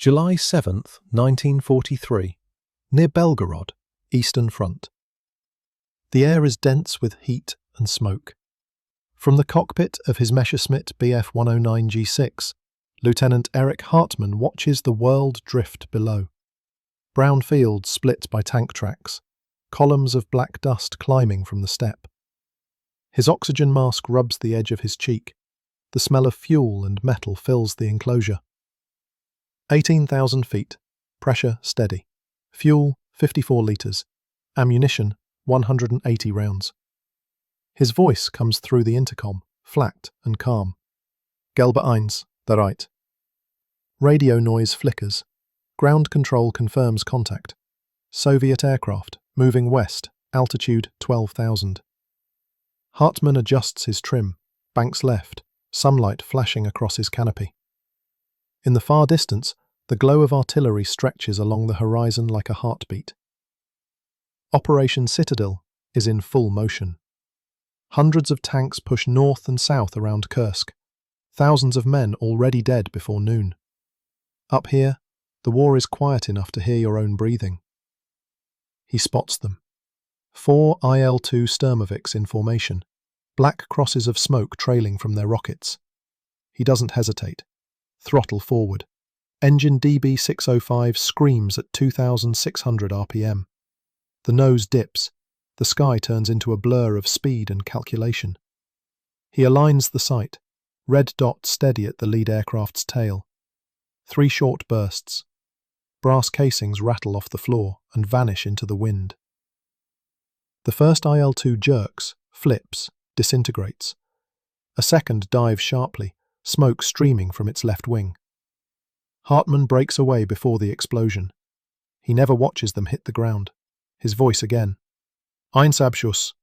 July 7th, 1943, near Belgorod, Eastern Front. The air is dense with heat and smoke. From the cockpit of his Messerschmitt Bf 109G6, Lieutenant Erich Hartmann watches the world drift below. Brown fields split by tank tracks, columns of black dust climbing from the steppe. His oxygen mask rubs the edge of his cheek. The smell of fuel and metal fills the enclosure. 18,000 feet, pressure steady, fuel 54 litres, ammunition 180 rounds. His voice comes through the intercom, flat and calm. Gelbe Eins, bereit. Radio noise flickers. Ground control confirms contact. Soviet aircraft, moving west, altitude 12,000. Hartmann adjusts his trim, banks left, sunlight flashing across his canopy. In the far distance, the glow of artillery stretches along the horizon like a heartbeat. Operation Citadel is in full motion. Hundreds of tanks push north and south around Kursk, thousands of men already dead before noon. Up here, the war is quiet enough to hear your own breathing. He spots them. 4 IL-2 Sturmoviks in formation, black crosses of smoke trailing from their rockets. He doesn't hesitate. Throttle forward. Engine DB605 screams at 2,600 RPM. The nose dips. The sky turns into a blur of speed and calculation. He aligns the sight, red dot steady at the lead aircraft's tail. 3 short bursts. Brass casings rattle off the floor and vanish into the wind. The first IL-2 jerks, flips, disintegrates. A second dives sharply, smoke streaming from its left wing. Hartmann breaks away before the explosion. He never watches them hit the ground. His voice again. Einsabschuss.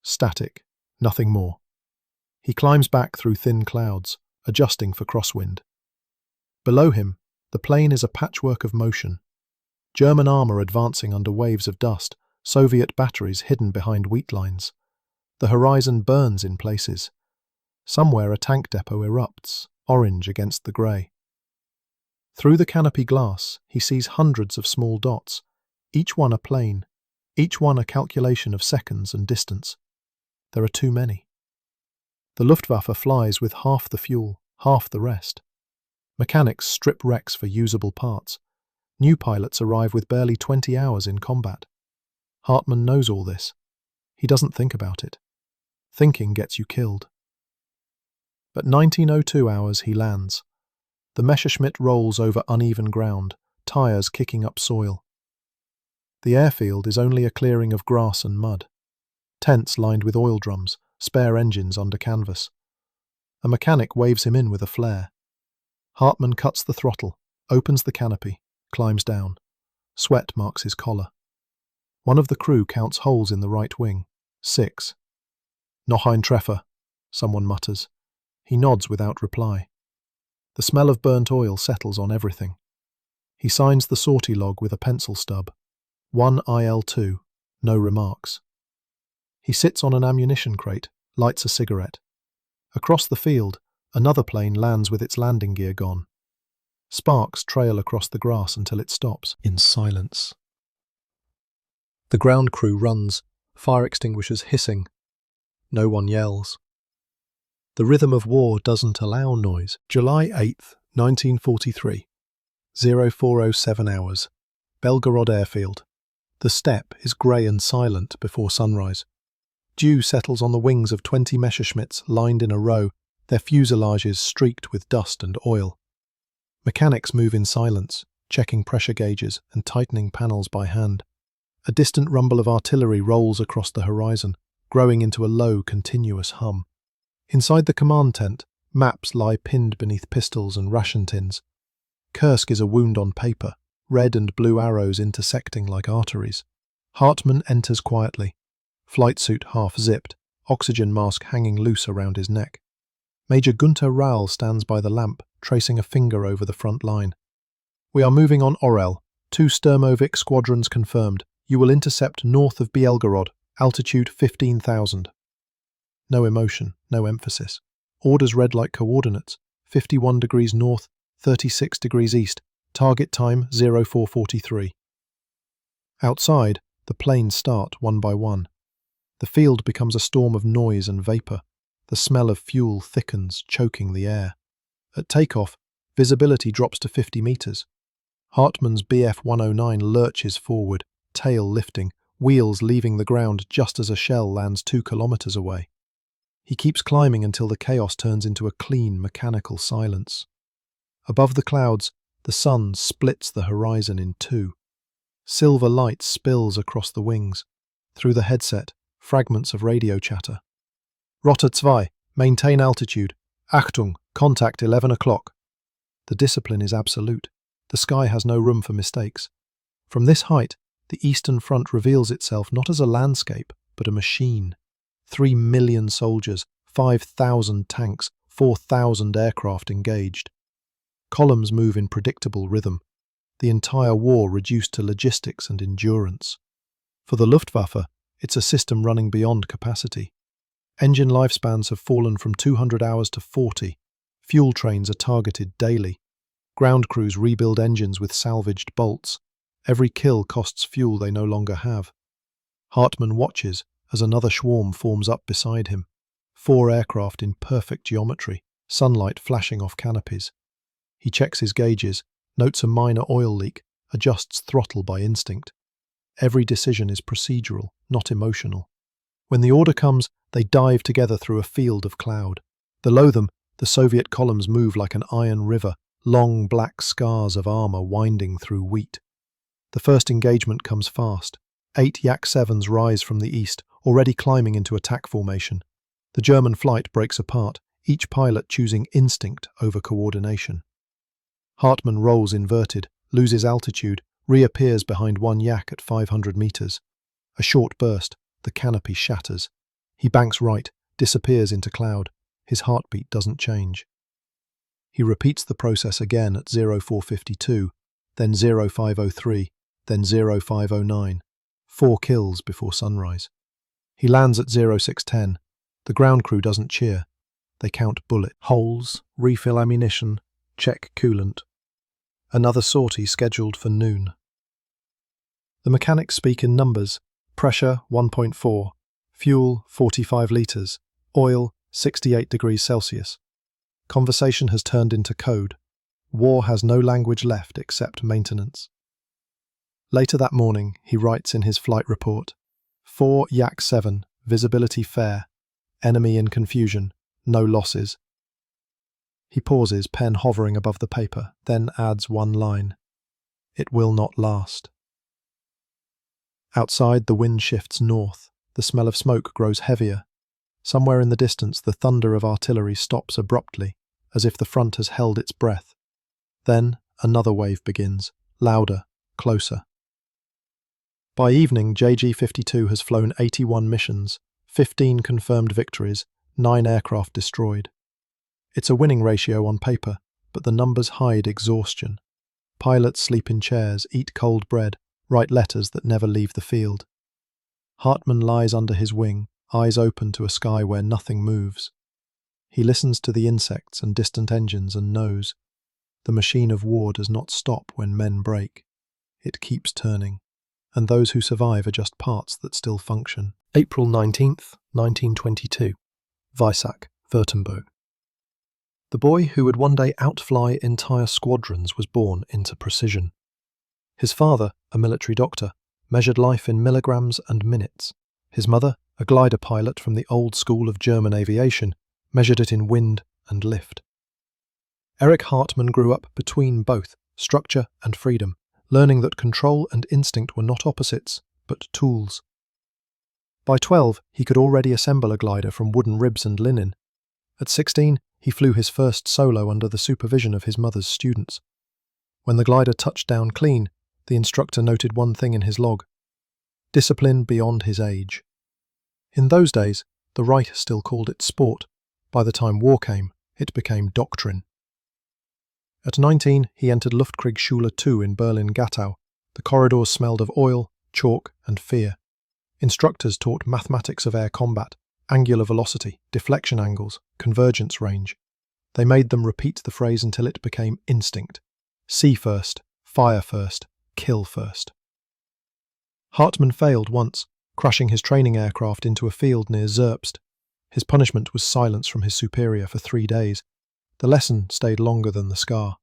Static, nothing more. He climbs back through thin clouds, adjusting for crosswind. Below him, the plane is a patchwork of motion. German armour advancing under waves of dust, Soviet batteries hidden behind wheat lines. The horizon burns in places. Somewhere a tank depot erupts, orange against the grey. Through the canopy glass, he sees hundreds of small dots, each one a plane, each one a calculation of seconds and distance. There are too many. The Luftwaffe flies with half the fuel, half the rest. Mechanics strip wrecks for usable parts. New pilots arrive with barely 20 hours in combat. Hartmann knows all this. He doesn't think about it. Thinking gets you killed. At 19:02 hours he lands. The Messerschmitt rolls over uneven ground, tyres kicking up soil. The airfield is only a clearing of grass and mud. Tents lined with oil drums, spare engines under canvas. A mechanic waves him in with a flare. Hartmann cuts the throttle, opens the canopy, climbs down. Sweat marks his collar. One of the crew counts holes in the right wing. 6. Noch ein Treffer, someone mutters. He nods without reply. The smell of burnt oil settles on everything. He signs the sortie log with a pencil stub. 1 IL-2, no remarks. He sits on an ammunition crate, lights a cigarette. Across the field, another plane lands with its landing gear gone. Sparks trail across the grass until it stops, in silence. The ground crew runs, fire extinguishers hissing. No one yells. The rhythm of war doesn't allow noise. July 8th, 1943. 0407 hours. Belgorod Airfield. The steppe is grey and silent before sunrise. Dew settles on the wings of 20 Messerschmitts lined in a row, their fuselages streaked with dust and oil. Mechanics move in silence, checking pressure gauges and tightening panels by hand. A distant rumble of artillery rolls across the horizon, growing into a low, continuous hum. Inside the command tent, maps lie pinned beneath pistols and ration tins. Kursk is a wound on paper, red and blue arrows intersecting like arteries. Hartmann enters quietly, flight suit half zipped, oxygen mask hanging loose around his neck. Major Gunther Rahl stands by the lamp, tracing a finger over the front line. We are moving on Orel. 2 Sturmovik squadrons confirmed. You will intercept north of Belgorod, altitude 15,000. No emotion, no emphasis. Orders read like coordinates. 51 degrees north, 36 degrees east. Target time 0443. Outside, the planes start one by one. The field becomes a storm of noise and vapour. The smell of fuel thickens, choking the air. At takeoff, visibility drops to 50 metres. Hartmann's Bf-109 lurches forward, tail lifting, wheels leaving the ground just as a shell lands 2 kilometres away. He keeps climbing until the chaos turns into a clean, mechanical silence. Above the clouds, the sun splits the horizon in two. Silver light spills across the wings. Through the headset, fragments of radio chatter. Rotor 2, maintain altitude. Achtung, contact 11 o'clock. The discipline is absolute. The sky has no room for mistakes. From this height, the Eastern Front reveals itself not as a landscape, but a machine. 3 million soldiers, 5,000 tanks, 4,000 aircraft engaged. Columns move in predictable rhythm. The entire war reduced to logistics and endurance. For the Luftwaffe, it's a system running beyond capacity. Engine lifespans have fallen from 200 hours to 40. Fuel trains are targeted daily. Ground crews rebuild engines with salvaged bolts. Every kill costs fuel they no longer have. Hartmann watches as another swarm forms up beside him. 4 aircraft in perfect geometry, sunlight flashing off canopies. He checks his gauges, notes a minor oil leak, adjusts throttle by instinct. Every decision is procedural, not emotional. When the order comes, they dive together through a field of cloud. Below them, the Soviet columns move like an iron river, long black scars of armour winding through wheat. The first engagement comes fast. 8 Yak-7s rise from the east, already climbing into attack formation. The German flight breaks apart, each pilot choosing instinct over coordination. Hartmann rolls inverted, loses altitude, reappears behind one Yak at 500 metres. A short burst, the canopy shatters. He banks right, disappears into cloud. His heartbeat doesn't change. He repeats the process again at 0452, then 0503, then 0509. 4 kills before sunrise. He lands at 0610. The ground crew doesn't cheer. They count bullet holes, refill ammunition, check coolant. Another sortie scheduled for noon. The mechanics speak in numbers. Pressure 1.4, fuel 45 litres, oil 68 degrees Celsius. Conversation has turned into code. War has no language left except maintenance. Later that morning, he writes in his flight report, 4 Yak-7, visibility fair, enemy in confusion, no losses. He pauses, pen hovering above the paper, then adds one line. It will not last. Outside, the wind shifts north. The smell of smoke grows heavier. Somewhere in the distance, the thunder of artillery stops abruptly, as if the front has held its breath. Then, another wave begins, louder, closer. By evening, JG-52 has flown 81 missions, 15 confirmed victories, 9 aircraft destroyed. It's a winning ratio on paper, but the numbers hide exhaustion. Pilots sleep in chairs, eat cold bread, write letters that never leave the field. Hartmann lies under his wing, eyes open to a sky where nothing moves. He listens to the insects and distant engines and knows the machine of war does not stop when men break. It keeps turning, and those who survive are just parts that still function. April 19th, 1922. Weissach, Württemberg. The boy who would one day outfly entire squadrons was born into precision. His father, a military doctor, measured life in milligrams and minutes. His mother, a glider pilot from the old school of German aviation, measured it in wind and lift. Erich Hartmann grew up between both structure and freedom, learning that control and instinct were not opposites, but tools. By 12, he could already assemble a glider from wooden ribs and linen. At 16, he flew his first solo under the supervision of his mother's students. When the glider touched down clean, the instructor noted one thing in his log: discipline beyond his age. In those days, the right still called it sport. By the time war came, it became doctrine. At 19, he entered Luftkriegsschule II in Berlin-Gatow. The corridors smelled of oil, chalk, and fear. Instructors taught mathematics of air combat, angular velocity, deflection angles, convergence range. They made them repeat the phrase until it became instinct. See first, fire first, kill first. Hartmann failed once, crashing his training aircraft into a field near Zerbst. His punishment was silence from his superior for 3 days. The lesson stayed longer than the scar.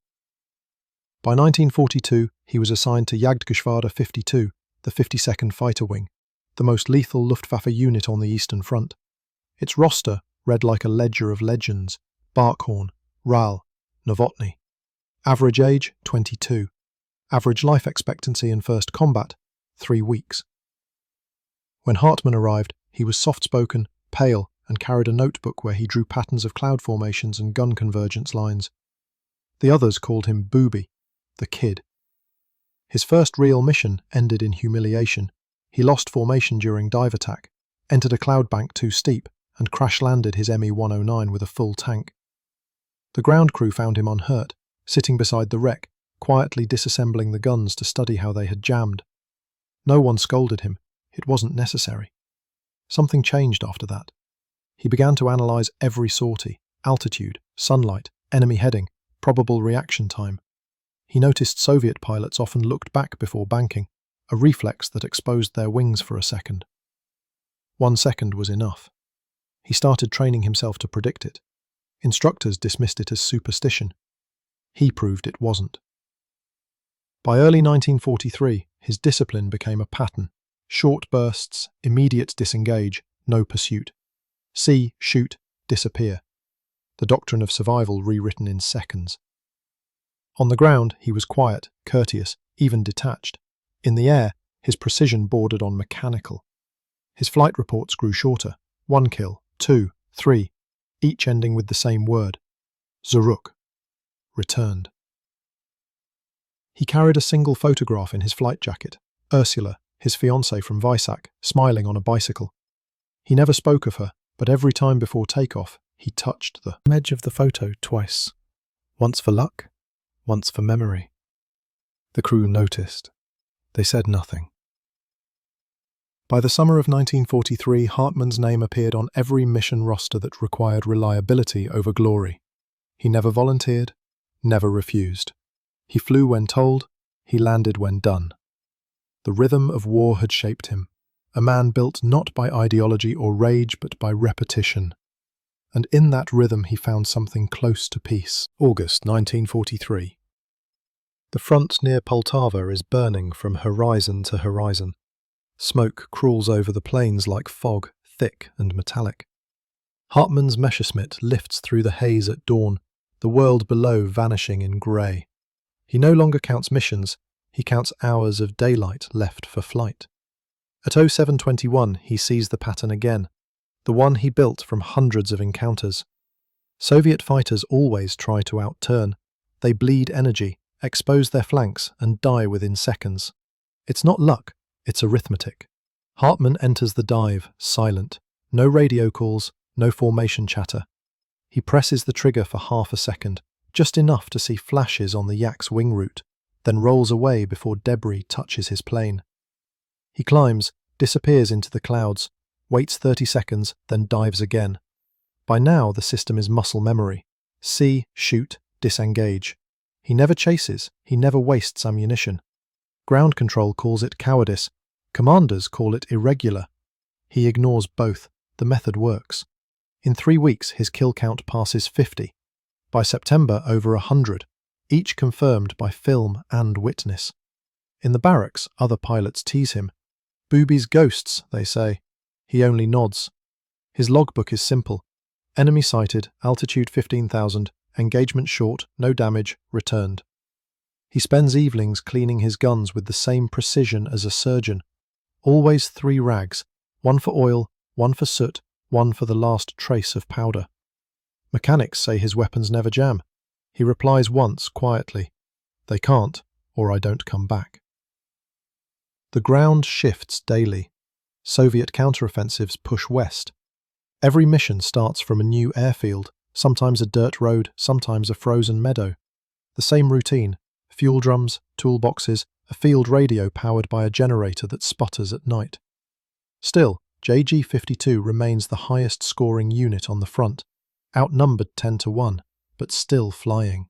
By 1942, he was assigned to Jagdgeschwader 52, the 52nd Fighter Wing, the most lethal Luftwaffe unit on the Eastern Front. Its roster read like a ledger of legends: Barkhorn, Ral, Novotny. Average age, 22. Average life expectancy in first combat, 3 weeks. When Hartmann arrived, he was soft-spoken, pale, and carried a notebook where he drew patterns of cloud formations and gun convergence lines. The others called him Booby, the kid. His first real mission ended in humiliation. He lost formation during dive attack, entered a cloud bank too steep, and crash-landed his Me-109 with a full tank. The ground crew found him unhurt, sitting beside the wreck, quietly disassembling the guns to study how they had jammed. No one scolded him. It wasn't necessary. Something changed after that. He began to analyze every sortie: altitude, sunlight, enemy heading, probable reaction time. He noticed Soviet pilots often looked back before banking, a reflex that exposed their wings for a second. 1 second was enough. He started training himself to predict it. Instructors dismissed it as superstition. He proved it wasn't. By early 1943, his discipline became a pattern: short bursts, immediate disengage, no pursuit. See, shoot, disappear. The doctrine of survival rewritten in seconds. On the ground, he was quiet, courteous, even detached. In the air, his precision bordered on mechanical. His flight reports grew shorter: 1 kill, 2, 3, each ending with the same word: Zurück, returned. He carried a single photograph in his flight jacket: Ursula, his fiancée from Weissach, smiling on a bicycle. He never spoke of her, but every time before takeoff, he touched the edge of the photo twice. Once for luck, once for memory. The crew noticed. They said nothing. By the summer of 1943, Hartmann's name appeared on every mission roster that required reliability over glory. He never volunteered, never refused. He flew when told, he landed when done. The rhythm of war had shaped him, a man built not by ideology or rage but by repetition. And in that rhythm he found something close to peace. August 1943. The front near Poltava is burning from horizon to horizon. Smoke crawls over the plains like fog, thick and metallic. Hartmann's Messerschmitt lifts through the haze at dawn, the world below vanishing in grey. He no longer counts missions, he counts hours of daylight left for flight. At 0721 he sees the pattern again, the one he built from hundreds of encounters. Soviet fighters always try to outturn. They bleed energy, expose their flanks, and die within seconds. It's not luck, it's arithmetic. Hartmann enters the dive, silent. No radio calls, no formation chatter. He presses the trigger for half a second, just enough to see flashes on the yak's wing route, then rolls away before debris touches his plane. He climbs, disappears into the clouds, waits 30 seconds, then dives again. By now the system is muscle memory. See, shoot, disengage. He never chases, he never wastes ammunition. Ground control calls it cowardice. Commanders call it irregular. He ignores both. The method works. In 3 weeks his kill count passes 50. By September over 100, each confirmed by film and witness. In the barracks, other pilots tease him. Booby's ghosts, they say. He only nods. His logbook is simple. Enemy sighted, altitude 15,000, engagement short, no damage, returned. He spends evenings cleaning his guns with the same precision as a surgeon. Always 3 rags, 1 for oil, 1 for soot, 1 for the last trace of powder. Mechanics say his weapons never jam. He replies once, quietly, "They can't, or I don't come back." The ground shifts daily. Soviet counteroffensives push west. Every mission starts from a new airfield, sometimes a dirt road, sometimes a frozen meadow. The same routine: fuel drums, toolboxes, a field radio powered by a generator that sputters at night. Still, JG-52 remains the highest scoring unit on the front, outnumbered 10-1, but still flying.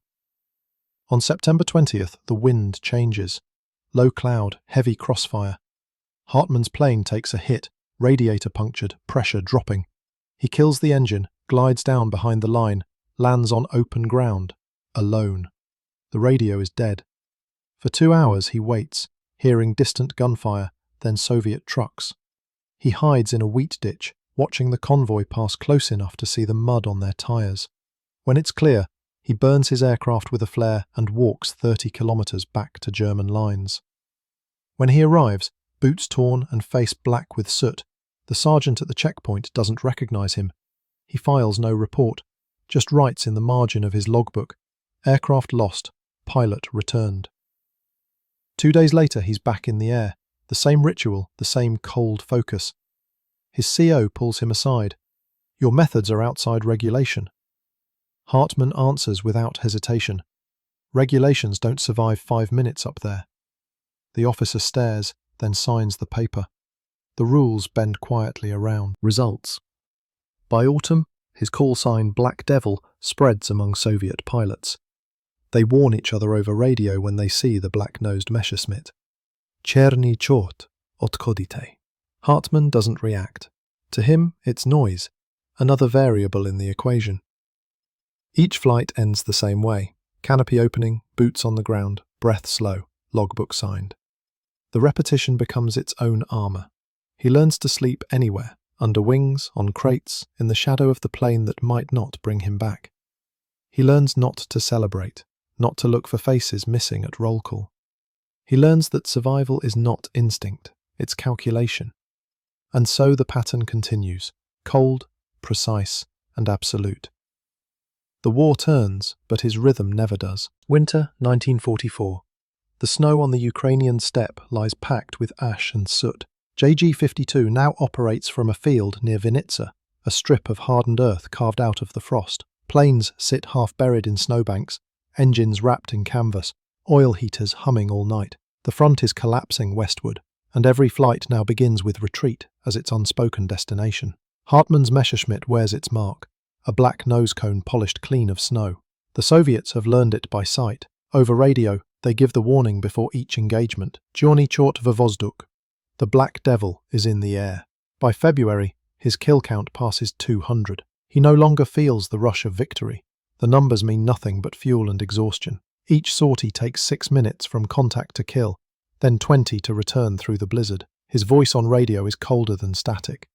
On September 20th, the wind changes. Low cloud, heavy crossfire. Hartmann's plane takes a hit, radiator punctured, pressure dropping. He kills the engine, glides down behind the line, lands on open ground, alone. The radio is dead. For 2 hours he waits, hearing distant gunfire, then Soviet trucks. He hides in a wheat ditch, watching the convoy pass close enough to see the mud on their tires. When it's clear, he burns his aircraft with a flare and walks 30 kilometers back to German lines. When he arrives, boots torn and face black with soot, the sergeant at the checkpoint doesn't recognize him. He files no report, just writes in the margin of his logbook, "Aircraft lost, pilot returned." 2 days later, he's back in the air. The same ritual, the same cold focus. His CO pulls him aside. "Your methods are outside regulation." Hartmann answers without hesitation. "Regulations don't survive 5 minutes up there." The officer stares, then signs the paper. The rules bend quietly around. Results. By autumn, his call sign Black Devil spreads among Soviet pilots. They warn each other over radio when they see the black-nosed Messerschmitt. "Cherny chort, odchodite." Hartmann doesn't react. To him, it's noise, another variable in the equation. Each flight ends the same way. Canopy opening, boots on the ground, breath slow, logbook signed. The repetition becomes its own armour. He learns to sleep anywhere, under wings, on crates, in the shadow of the plane that might not bring him back. He learns not to celebrate, not to look for faces missing at roll call. He learns that survival is not instinct, it's calculation. And so the pattern continues, cold, precise, and absolute. The war turns, but his rhythm never does. Winter 1944. The snow on the Ukrainian steppe lies packed with ash and soot. JG-52 now operates from a field near Vinnytsia, a strip of hardened earth carved out of the frost. Planes sit half buried in snowbanks, engines wrapped in canvas, oil heaters humming all night. The front is collapsing westward, and every flight now begins with retreat as its unspoken destination. Hartmann's Messerschmitt wears its mark, a black nose cone polished clean of snow. The Soviets have learned it by sight. Over radio, they give the warning before each engagement. "Cherny chort v vozduk." The Black Devil is in the air. By February, his kill count passes 200. He no longer feels the rush of victory. The numbers mean nothing but fuel and exhaustion. Each sortie takes 6 minutes from contact to kill, then 20 to return through the blizzard. His voice on radio is colder than static.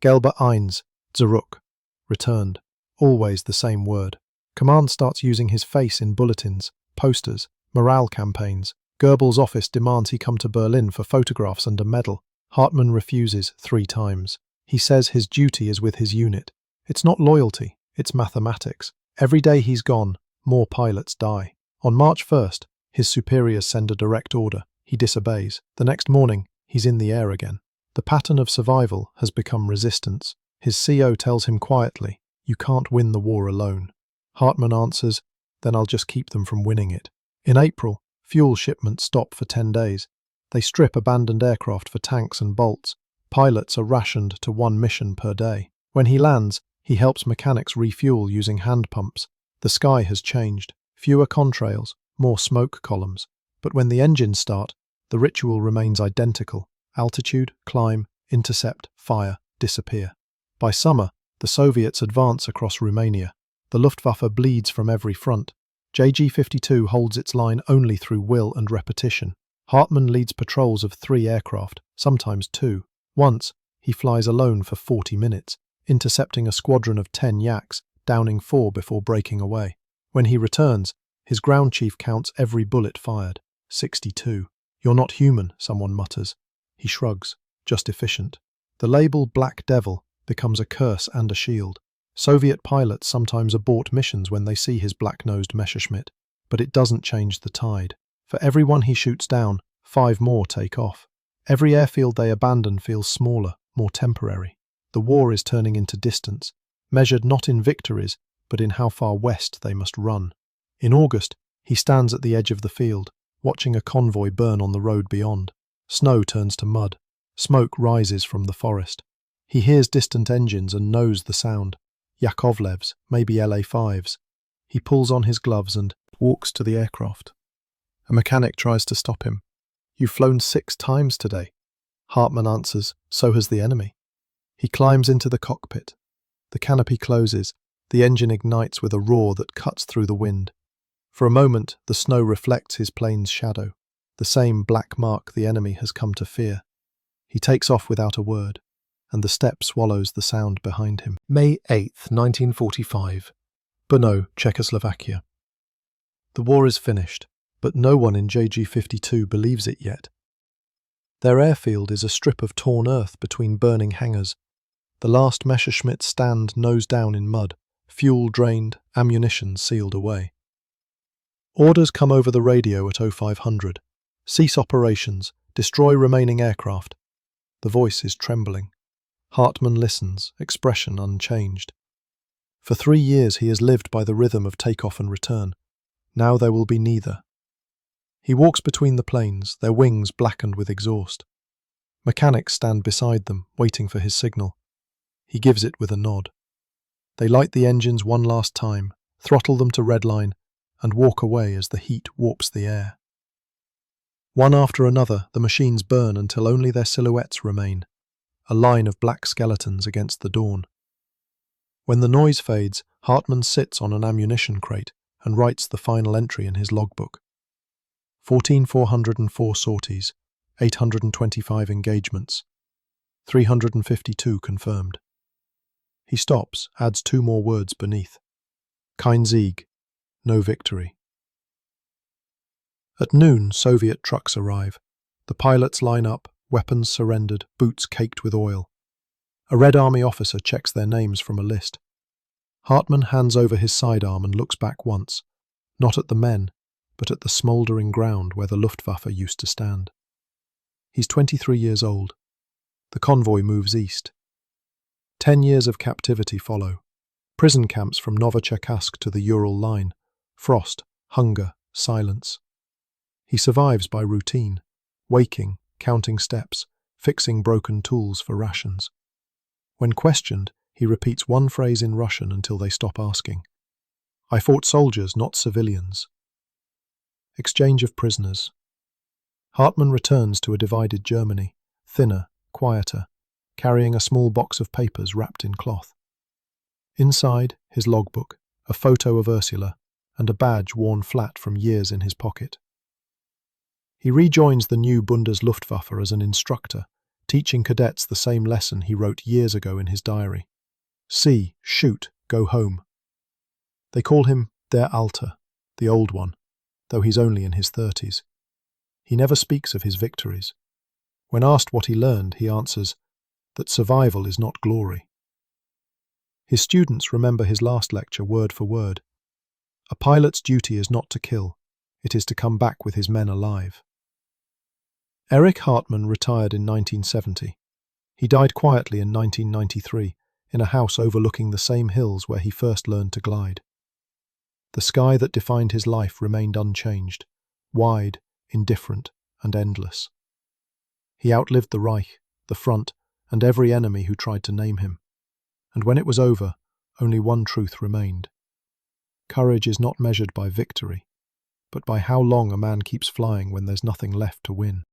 "Gelbe eins, zurück." Returned. Always the same word. Command starts using his face in bulletins, posters, morale campaigns. Goebbels' office demands he come to Berlin for photographs and a medal. Hartmann refuses 3 times. He says his duty is with his unit. It's not loyalty, it's mathematics. Every day he's gone, more pilots die. On March 1st, his superiors send a direct order. He disobeys. The next morning, he's in the air again. The pattern of survival has become resistance. His CO tells him quietly, "You can't win the war alone." Hartmann answers, "Then I'll just keep them from winning it." In April, fuel shipments stop for 10 days. They strip abandoned aircraft for tanks and bolts. Pilots are rationed to 1 mission per day. When he lands, he helps mechanics refuel using hand pumps. The sky has changed. Fewer contrails, more smoke columns. But when the engines start, the ritual remains identical. Altitude, climb, intercept, fire, disappear. By summer, the Soviets advance across Romania. The Luftwaffe bleeds from every front. JG-52 holds its line only through will and repetition. Hartmann leads patrols of 3 aircraft, sometimes 2. Once, he flies alone for 40 minutes, intercepting a squadron of 10 Yaks, downing 4 before breaking away. When he returns, his ground chief counts every bullet fired. 62. "You're not human," someone mutters. He shrugs. Just efficient. The label Black Devil becomes a curse and a shield. Soviet pilots sometimes abort missions when they see his black-nosed Messerschmitt, but it doesn't change the tide. For every one he shoots down, 5 more take off. Every airfield they abandon feels smaller, more temporary. The war is turning into distance, measured not in victories, but in how far west they must run. In August, he stands at the edge of the field, watching a convoy burn on the road beyond. Snow turns to mud. Smoke rises from the forest. He hears distant engines and knows the sound. Yakovlevs, maybe LA-5s. He pulls on his gloves and walks to the aircraft. A mechanic tries to stop him. "You've flown 6 times today." Hartmann answers, "So has the enemy." He climbs into the cockpit. The canopy closes. The engine ignites with a roar that cuts through the wind. For a moment, the snow reflects his plane's shadow, the same black mark the enemy has come to fear. He takes off without a word, and the steppe swallows the sound behind him. May 8th, 1945. Brno, Czechoslovakia. The war is finished, but no one in JG-52 believes it yet. Their airfield is a strip of torn earth between burning hangars. The last Messerschmitts stand nose down in mud, fuel drained, ammunition sealed away. Orders come over the radio at 0500. Cease operations, destroy remaining aircraft. The voice is trembling. Hartmann listens, expression unchanged. For 3 years he has lived by the rhythm of takeoff and return. Now there will be neither. He walks between the planes, their wings blackened with exhaust. Mechanics stand beside them, waiting for his signal. He gives it with a nod. They light the engines one last time, throttle them to redline, and walk away as the heat warps the air. One after another, the machines burn until only their silhouettes remain, a line of black skeletons against the dawn. When the noise fades, Hartmann sits on an ammunition crate and writes the final entry in his logbook. 14,404 sorties, 825 engagements, 352 confirmed. He stops, adds 2 more words beneath. Kein Sieg, no victory. At noon, Soviet trucks arrive. The pilots line up, weapons surrendered, boots caked with oil. A Red Army officer checks their names from a list. Hartmann hands over his sidearm and looks back once, not at the men, but at the smouldering ground where the Luftwaffe used to stand. He's 23 years old. The convoy moves east. 10 years of captivity follow. Prison camps from Novocherkassk to the Ural line. Frost, hunger, silence. He survives by routine, waking, counting steps, fixing broken tools for rations. When questioned, he repeats one phrase in Russian until they stop asking. "I fought soldiers, not civilians." Exchange of prisoners. Hartmann returns to a divided Germany, thinner, quieter, carrying a small box of papers wrapped in cloth. Inside, his logbook, a photo of Ursula, and a badge worn flat from years in his pocket. He rejoins the new Bundesluftwaffe as an instructor, teaching cadets the same lesson he wrote years ago in his diary. See, shoot, go home. They call him Der Alte, the old one, though he's only in his 30s. He never speaks of his victories. When asked what he learned, he answers that survival is not glory. His students remember his last lecture word for word. A pilot's duty is not to kill, it is to come back with his men alive. Erich Hartmann retired in 1970. He died quietly in 1993, in a house overlooking the same hills where he first learned to glide. The sky that defined his life remained unchanged, wide, indifferent, and endless. He outlived the Reich, the front, and every enemy who tried to name him. And when it was over, only one truth remained. Courage is not measured by victory, but by how long a man keeps flying when there's nothing left to win.